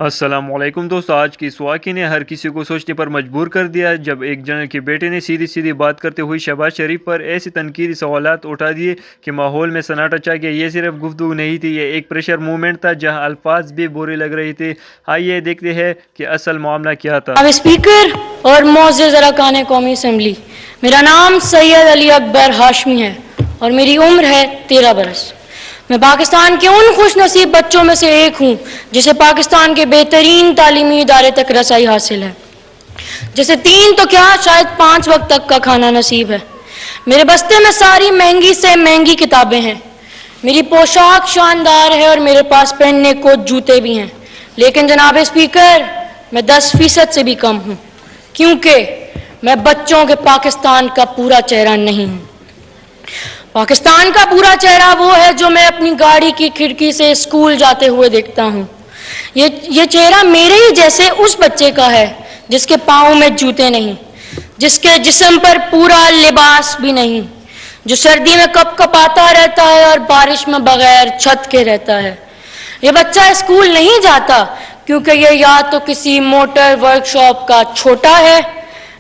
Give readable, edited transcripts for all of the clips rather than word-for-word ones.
السلام علیکم دوستو، آج کی اس واقعے نے ہر کسی کو سوچنے پر مجبور کر دیا جب ایک جنرل کے بیٹے نے سیدھی سیدھی بات کرتے ہوئے شہباز شریف پر ایسے تنقیدی سوالات اٹھا دیے کہ ماحول میں سناٹا چھا گیا۔ یہ صرف گفتگو نہیں تھی، یہ ایک پریشر موومنٹ تھا جہاں الفاظ بھی برے لگ رہے تھے۔ آئیے دیکھتے ہیں کہ اصل معاملہ کیا تھا۔ جناب اسپیکر اور معزز اراکان قومی اسمبلی، میرا نام سید علی اکبر ہاشمی ہے اور میری عمر ہے 13 برس۔ میں پاکستان کے ان خوش نصیب بچوں میں سے ایک ہوں جسے پاکستان کے بہترین تعلیمی ادارے تک رسائی حاصل ہے، جسے 3 تو کیا شاید 5 وقت تک کا کھانا نصیب ہے۔ میرے بستے میں ساری مہنگی سے مہنگی کتابیں ہیں، میری پوشاک شاندار ہے اور میرے پاس پہننے کو جوتے بھی ہیں، لیکن جناب اسپیکر میں 10% سے بھی کم ہوں، کیونکہ میں بچوں کے پاکستان کا پورا چہرہ نہیں ہوں۔ پاکستان کا پورا چہرہ وہ ہے جو میں اپنی گاڑی کی کھڑکی سے اسکول جاتے ہوئے دیکھتا ہوں۔ یہ چہرہ میرے ہی جیسے اس بچے کا ہے جس کے پاؤں میں جوتے نہیں، جس کے جسم پر پورا لباس بھی نہیں، جو سردی میں کپ کپاتا رہتا ہے اور بارش میں بغیر چھت کے رہتا ہے۔ یہ بچہ اسکول نہیں جاتا کیونکہ یہ یا تو کسی موٹر ورک شاپ کا چھوٹا ہے،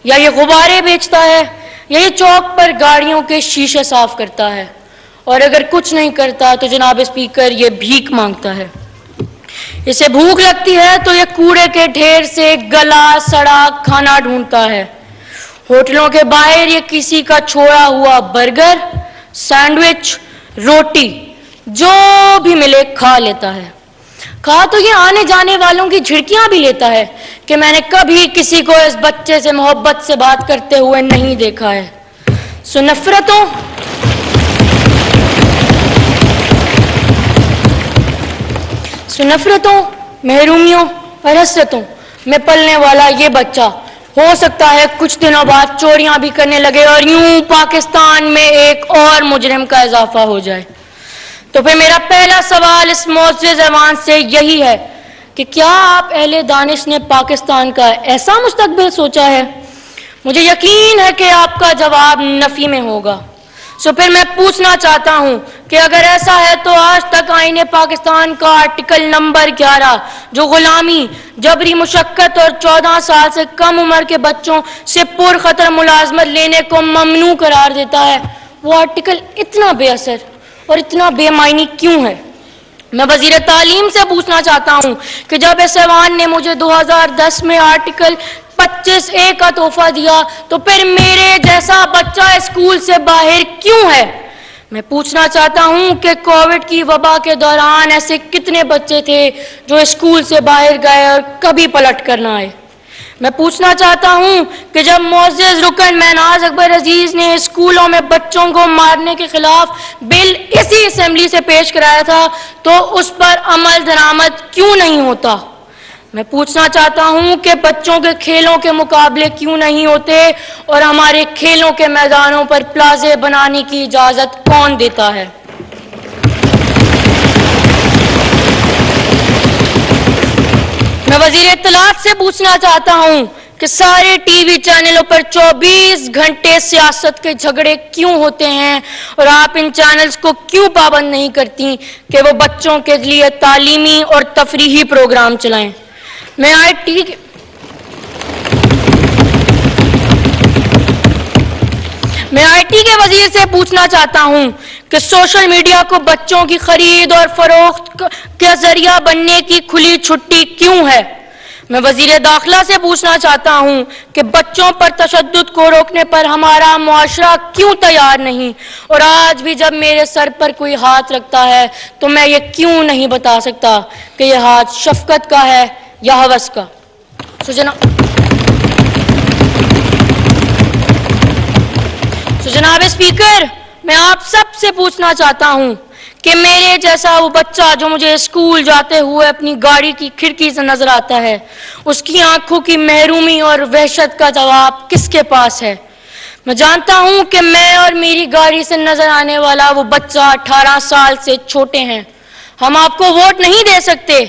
یا یہ غبارے بیچتا ہے، یا یہ چوک پر گاڑیوں کے شیشے صاف کرتا ہے، اور اگر کچھ نہیں کرتا تو جناب اسپیکر یہ بھیک مانگتا ہے۔ اسے بھوک لگتی ہے تو یہ کوڑے کے ڈھیر سے گلا سڑا کھانا ڈھونڈتا ہے۔ ہوٹلوں کے باہر یہ کسی کا چھوڑا ہوا برگر، سینڈوچ، روٹی جو بھی ملے کھا لیتا ہے۔ کھا تو یہ آنے جانے والوں کی جھڑکیاں بھی لیتا ہے کہ میں نے کبھی کسی کو اس بچے سے محبت سے بات کرتے ہوئے نہیں دیکھا ہے۔ سو نفرتوں، محرومیوں اور حسرتوں میں پلنے والا یہ بچہ ہو سکتا ہے کچھ دنوں بعد چوریاں بھی کرنے لگے اور یوں پاکستان میں ایک اور مجرم کا اضافہ ہو جائے۔ تو پھر میرا پہلا سوال اس معزز ایوان سے یہی ہے کہ کیا آپ اہل دانش نے پاکستان کا ایسا مستقبل سوچا ہے؟ مجھے یقین ہے کہ آپ کا جواب نفی میں ہوگا۔ سو پھر میں پوچھنا چاہتا ہوں کہ اگر ایسا ہے تو آج تک آئین پاکستان کا آرٹیکل نمبر 11 جو غلامی، جبری مشقت اور 14 سال سے کم عمر کے بچوں سے پرخطر ملازمت لینے کو ممنوع قرار دیتا ہے، وہ آرٹیکل اتنا بے اثر اور اتنا بے معنی کیوں ہے؟ میں وزیر تعلیم سے پوچھنا چاہتا ہوں کہ جب اس ایوان نے مجھے 2010 میں آرٹیکل 25A کا تحفہ دیا تو پھر میرے جیسا بچہ اسکول سے باہر کیوں ہے؟ میں پوچھنا چاہتا ہوں کہ کووڈ کی وبا کے دوران ایسے کتنے بچے تھے جو اسکول سے باہر گئے اور کبھی پلٹ کر نہ آئے؟ میں پوچھنا چاہتا ہوں کہ جب معزز رکن میناز اکبر عزیز نے اسکولوں میں بچوں کو مارنے کے خلاف بل اسی اسمبلی سے پیش کرایا تھا تو اس پر عمل درآمد کیوں نہیں ہوتا؟ میں پوچھنا چاہتا ہوں کہ بچوں کے کھیلوں کے مقابلے کیوں نہیں ہوتے اور ہمارے کھیلوں کے میدانوں پر پلازے بنانے کی اجازت کون دیتا ہے؟ میں وزیر اطلاعات سے پوچھنا چاہتا ہوں کہ سارے ٹی وی چینلوں پر 24 گھنٹے سیاست کے جھگڑے کیوں ہوتے ہیں اور آپ ان چینلز کو کیوں پابند نہیں کرتی کہ وہ بچوں کے لیے تعلیمی اور تفریحی پروگرام چلائیں؟ میں آئی ٹی کے وزیر سے پوچھنا چاہتا ہوں کہ سوشل میڈیا کو بچوں کی خرید اور فروخت کا ذریعہ بننے کی کھلی چھٹی کیوں ہے؟ میں وزیر داخلہ سے پوچھنا چاہتا ہوں کہ بچوں پر تشدد کو روکنے پر ہمارا معاشرہ کیوں تیار نہیں، اور آج بھی جب میرے سر پر کوئی ہاتھ رکھتا ہے تو میں یہ کیوں نہیں بتا سکتا کہ یہ ہاتھ شفقت کا ہے یا ہوس کا؟ جناب اسپیکر، میں آپ سب سے پوچھنا چاہتا ہوں کہ میرے جیسا وہ بچہ جو مجھے اسکول جاتے ہوئے اپنی گاڑی کی کھڑکی سے نظر آتا ہے، اس کی آنکھوں کی محرومی اور وحشت کا جواب کس کے پاس ہے؟ میں جانتا ہوں کہ میں اور میری گاڑی سے نظر آنے والا وہ بچہ 18 سال سے چھوٹے ہیں۔ ہم آپ کو ووٹ نہیں دے سکتے،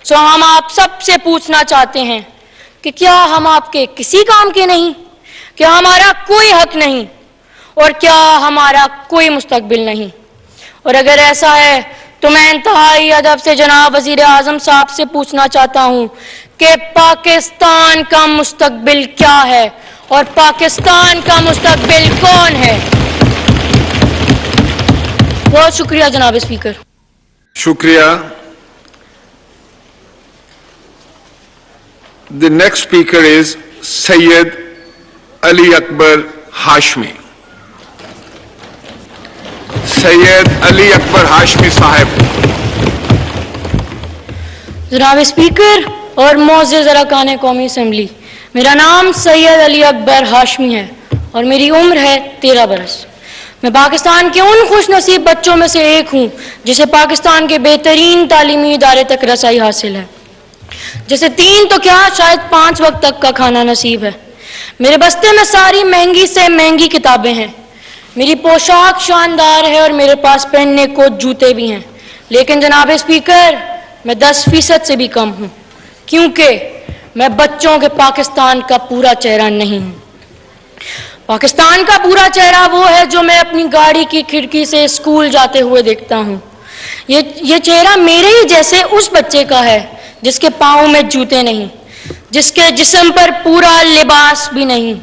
سو ہم آپ سب سے پوچھنا چاہتے ہیں کہ کیا ہم آپ کے کسی کام کے نہیں؟ کیا ہمارا کوئی حق نہیں؟ اور کیا ہمارا کوئی مستقبل نہیں؟ اور اگر ایسا ہے تو میں انتہائی ادب سے جناب وزیر اعظم صاحب سے پوچھنا چاہتا ہوں کہ پاکستان کا مستقبل کیا ہے اور پاکستان کا مستقبل کون ہے؟ بہت شکریہ جناب اسپیکر. شکریہ. The next speaker is Syed Ali Akbar Hashmi. Syed Ali Akbar Hashmi صاحب. جناب اسپیکر اور معزز ارکان قومی اسمبلی، میرا نام سید علی اکبر ہاشمی ہے اور میری عمر ہے 13 برس. میں پاکستان کے ان خوش نصیب بچوں میں سے ایک ہوں جسے پاکستان کے بہترین تعلیمی ادارے تک رسائی حاصل ہے، جیسے 3 تو کیا شاید 5 وقت تک کا کھانا نصیب ہے. میرے بستے میں ساری مہنگی سے مہنگی کتابیں ہیں، میری پوشاک شاندار ہے اور میرے پاس پہننے کو جوتے بھی ہیں. لیکن جناب اسپیکر، میں 10% سے بھی کم ہوں، کیونکہ میں بچوں کے پاکستان کا پورا چہرہ نہیں ہوں. پاکستان کا پورا چہرہ وہ ہے جو میں اپنی گاڑی کی کھڑکی سے اسکول جاتے ہوئے دیکھتا ہوں. یہ چہرہ میرے ہی جیسے اس بچے کا ہے جس کے پاؤں میں جوتے نہیں، جس کے جسم پر پورا لباس بھی نہیں،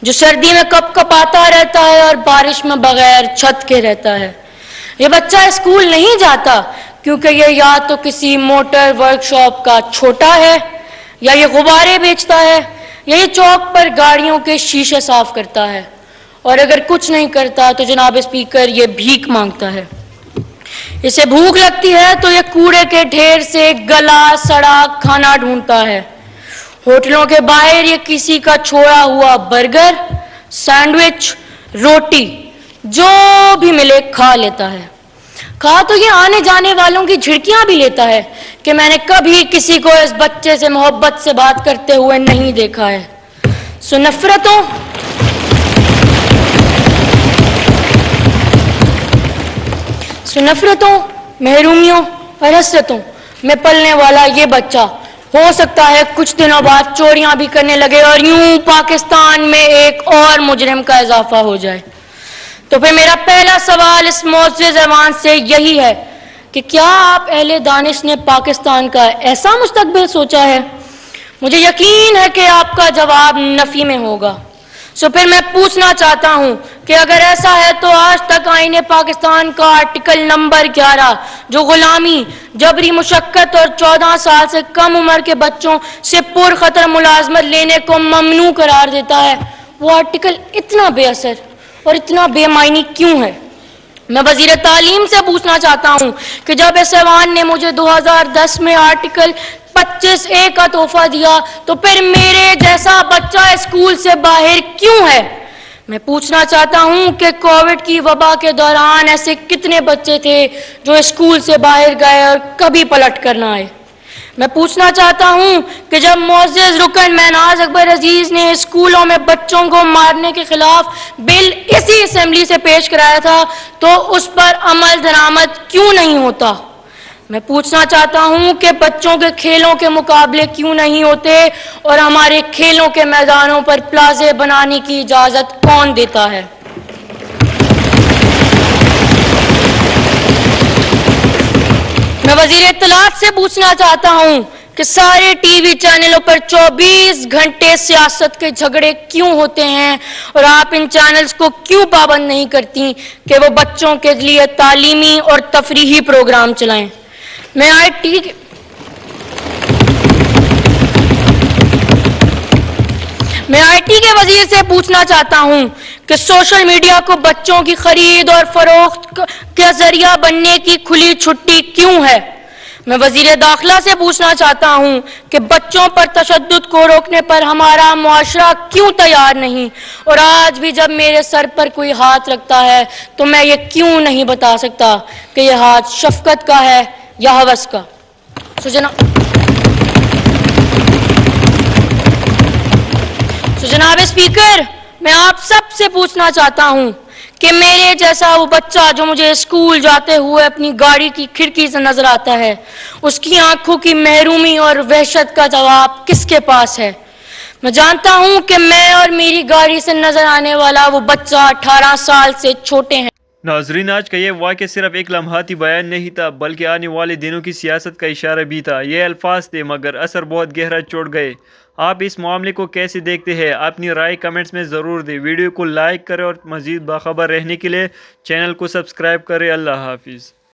جو سردی میں کپ کپاتا رہتا ہے اور بارش میں بغیر چھت کے رہتا ہے. یہ بچہ اسکول نہیں جاتا کیونکہ یہ یا تو کسی موٹر ورک شاپ کا چھوٹا ہے، یا یہ غبارے بیچتا ہے، یا یہ چوک پر گاڑیوں کے شیشے صاف کرتا ہے، اور اگر کچھ نہیں کرتا تو جناب اسپیکر یہ بھیک مانگتا ہے. اسے بھوک لگتی ہے تو یہ کوڑے کے ڈھیر سے گلا سڑا کھانا ڈھونڈتا ہے. ہوٹلوں کے باہر یہ کسی کا چھوڑا ہوا برگر، سینڈوچ، روٹی جو بھی ملے کھا لیتا ہے. کھا تو یہ آنے جانے والوں کی جھڑکیاں بھی لیتا ہے کہ میں نے کبھی کسی کو اس بچے سے محبت سے بات کرتے ہوئے نہیں دیکھا ہے. سو نفرتوں، محرومیوں اور حسرتوں میں پلنے والا یہ بچہ ہو سکتا ہے کچھ دنوں بعد چوریاں بھی کرنے لگے اور یوں پاکستان میں ایک اور مجرم کا اضافہ ہو جائے. تو پھر میرا پہلا سوال اس معزز ایوان سے یہی ہے کہ کیا آپ اہل دانش نے پاکستان کا ایسا مستقبل سوچا ہے؟ مجھے یقین ہے کہ آپ کا جواب نفی میں ہوگا. سو پھر میں پوچھنا چاہتا ہوں کہ اگر ایسا ہے تو آج تک آئین پاکستان کا آرٹیکل نمبر 11 جو غلامی، جبری مشقت اور 14 سال سے کم عمر کے بچوں سے پر خطر ملازمت لینے کو ممنوع قرار دیتا ہے، وہ آرٹیکل اتنا بے اثر اور اتنا بے معنی کیوں ہے؟ میں وزیر تعلیم سے پوچھنا چاہتا ہوں کہ جب اس ایوان نے مجھے 2010 میں آرٹیکل 25A کا تحفہ دیا تو پھر میرے جیسا بچہ اسکول سے باہر کیوں ہے؟ میں پوچھنا چاہتا ہوں کہ کووڈ کی وبا کے دوران ایسے کتنے بچے تھے جو اسکول سے باہر گئے اور کبھی پلٹ کر نہ آئے؟ میں پوچھنا چاہتا ہوں کہ جب معزز رکن میناز اکبر عزیز نے اسکولوں میں بچوں کو مارنے کے خلاف بل اسی اسمبلی سے پیش کرایا تھا تو اس پر عمل درآمد کیوں نہیں ہوتا؟ میں پوچھنا چاہتا ہوں کہ بچوں کے کھیلوں کے مقابلے کیوں نہیں ہوتے اور ہمارے کھیلوں کے میدانوں پر پلازے بنانے کی اجازت کون دیتا ہے؟ میں وزیر اطلاعات سے پوچھنا چاہتا ہوں کہ سارے ٹی وی چینلوں پر 24 گھنٹے سیاست کے جھگڑے کیوں ہوتے ہیں اور آپ ان چینلز کو کیوں پابند نہیں کرتی کہ وہ بچوں کے لیے تعلیمی اور تفریحی پروگرام چلائیں؟ میں آئی ٹی کے وزیر سے پوچھنا چاہتا ہوں کہ سوشل میڈیا کو بچوں کی خرید اور فروخت کا ذریعہ بننے کی کھلی چھٹی کیوں ہے؟ میں وزیر داخلہ سے پوچھنا چاہتا ہوں کہ بچوں پر تشدد کو روکنے پر ہمارا معاشرہ کیوں تیار نہیں اور آج بھی جب میرے سر پر کوئی ہاتھ رکھتا ہے تو میں یہ کیوں نہیں بتا سکتا کہ یہ ہاتھ شفقت کا ہے یا ہوس کا؟ جناب اسپیکر، میں آپ سب سے پوچھنا چاہتا ہوں کہ میرے جیسا وہ بچہ جو مجھے اسکول جاتے ہوئے اپنی گاڑی کی کھڑکی سے نظر آتا ہے، اس کی آنکھوں کی محرومی اور وحشت کا جواب کس کے پاس ہے؟ میں جانتا ہوں کہ میں اور میری گاڑی سے نظر آنے والا وہ بچہ 18 سال سے چھوٹے ہیں. ناظرین، آج کا یہ واقعہ صرف ایک لمحاتی بیان نہیں تھا بلکہ آنے والے دنوں کی سیاست کا اشارہ بھی تھا۔ یہ الفاظ تھے مگر اثر بہت گہرا چھوڑ گئے۔ آپ اس معاملے کو کیسے دیکھتے ہیں؟ اپنی رائے کمنٹس میں ضرور دیں۔ ویڈیو کو لائک کریں اور مزید باخبر رہنے کے لیے چینل کو سبسکرائب کریں۔ اللہ حافظ۔